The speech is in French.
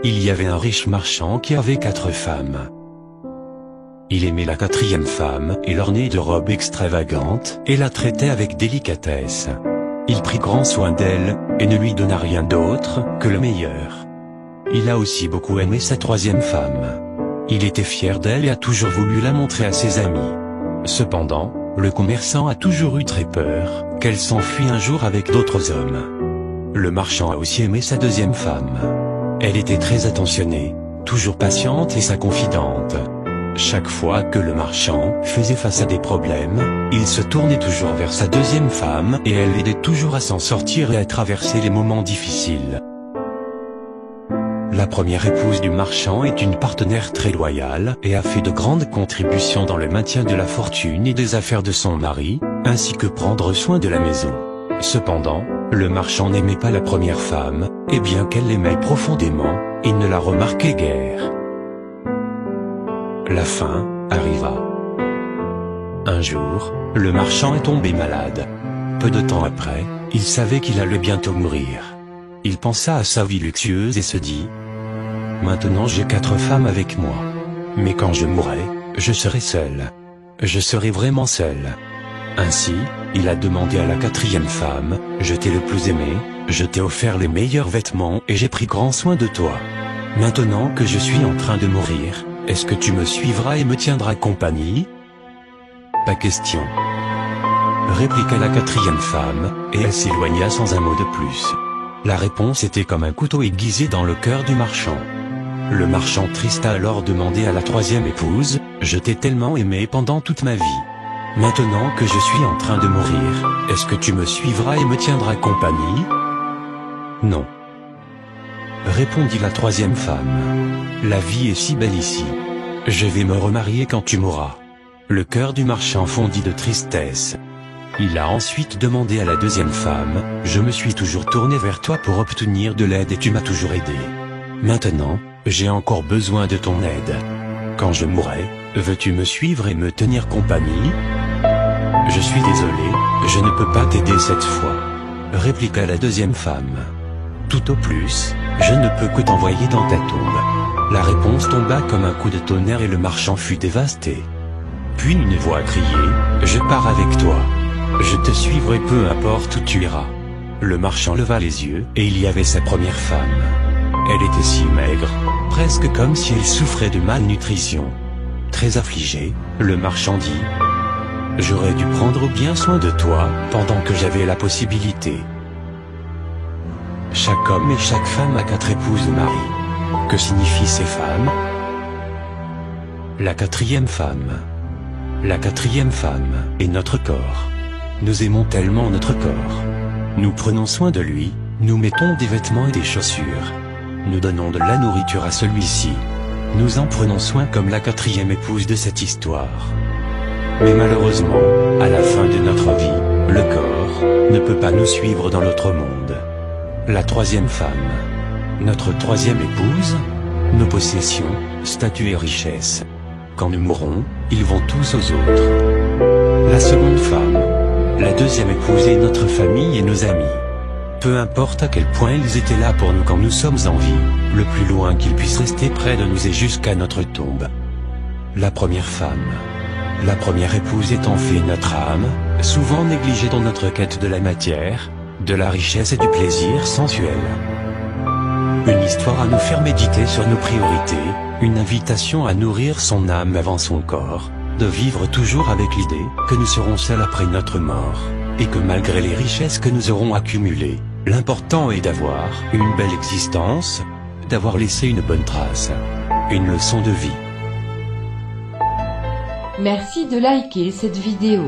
Il y avait un riche marchand qui avait 4 femmes. Il aimait la 4e femme et l'ornait de robes extravagantes et la traitait avec délicatesse. Il prit grand soin d'elle et ne lui donna rien d'autre que le meilleur. Il a aussi beaucoup aimé sa 3e femme. Il était fier d'elle et a toujours voulu la montrer à ses amis. Cependant, le commerçant a toujours eu très peur qu'elle s'enfuit un jour avec d'autres hommes. Le marchand a aussi aimé sa 2e femme. Elle était très attentionnée, toujours patiente et sa confidente. Chaque fois que le marchand faisait face à des problèmes, il se tournait toujours vers sa 2e femme et elle l'aidait toujours à s'en sortir et à traverser les moments difficiles. La première épouse du marchand est une partenaire très loyale et a fait de grandes contributions dans le maintien de la fortune et des affaires de son mari, ainsi que prendre soin de la maison. Cependant, le marchand n'aimait pas la première femme, et bien qu'elle l'aimait profondément, il ne la remarquait guère. La fin arriva. Un jour, le marchand est tombé malade. Peu de temps après, il savait qu'il allait bientôt mourir. Il pensa à sa vie luxueuse et se dit « Maintenant j'ai 4 femmes avec moi. Mais quand je mourrai, je serai seul. Je serai vraiment seul. » Ainsi, il a demandé à la 4e femme « Je t'ai le plus aimé, je t'ai offert les meilleurs vêtements et j'ai pris grand soin de toi. Maintenant que je suis en train de mourir, est-ce que tu me suivras et me tiendras compagnie ?» Pas question. Répliqua la 4e femme, et elle s'éloigna sans un mot de plus. La réponse était comme un couteau aiguisé dans le cœur du marchand. Le marchand triste a alors demandé à la 3e épouse, « Je t'ai tellement aimé pendant toute ma vie. Maintenant que je suis en train de mourir, est-ce que tu me suivras et me tiendras compagnie ?» Non. Répondit la 3e femme. La vie est si belle ici. Je vais me remarier quand tu mourras. Le cœur du marchand fondit de tristesse. Il a ensuite demandé à la 2e femme, je me suis toujours tourné vers toi pour obtenir de l'aide et tu m'as toujours aidé. Maintenant, j'ai encore besoin de ton aide. Quand je mourrai, veux-tu me suivre et me tenir compagnie? Je suis désolé, je ne peux pas t'aider cette fois. Répliqua la 2e femme. Tout au plus, je ne peux que t'envoyer dans ta tombe. La réponse tomba comme un coup de tonnerre et le marchand fut dévasté. Puis une voix criait, je pars avec toi. Je te suivrai peu importe où tu iras. Le marchand leva les yeux, et il y avait sa première femme. Elle était si maigre, presque comme si elle souffrait de malnutrition. Très affligé, le marchand dit « J'aurais dû prendre bien soin de toi, pendant que j'avais la possibilité. » Chaque homme et chaque femme a 4 épouses ou maris. Que signifient ces femmes? La 4e femme. La 4e femme est notre corps. Nous aimons tellement notre corps. Nous prenons soin de lui, nous mettons des vêtements et des chaussures. Nous donnons de la nourriture à celui-ci. Nous en prenons soin comme la 4e épouse de cette histoire. Mais malheureusement, à la fin de notre vie, le corps ne peut pas nous suivre dans l'autre monde. La 3e femme. Notre 3e épouse. Nos possessions, statut et richesses. Quand nous mourrons, ils vont tous aux autres. La seconde femme. La 2e épouse est notre famille et nos amis. Peu importe à quel point ils étaient là pour nous quand nous sommes en vie, le plus loin qu'ils puissent rester près de nous et jusqu'à notre tombe. La première femme. La première épouse est en fait notre âme, souvent négligée dans notre quête de la matière, de la richesse et du plaisir sensuel. Une histoire à nous faire méditer sur nos priorités, une invitation à nourrir son âme avant son corps, de vivre toujours avec l'idée que nous serons seuls après notre mort, et que malgré les richesses que nous aurons accumulées, l'important est d'avoir une belle existence, d'avoir laissé une bonne trace, une leçon de vie. Merci de liker cette vidéo.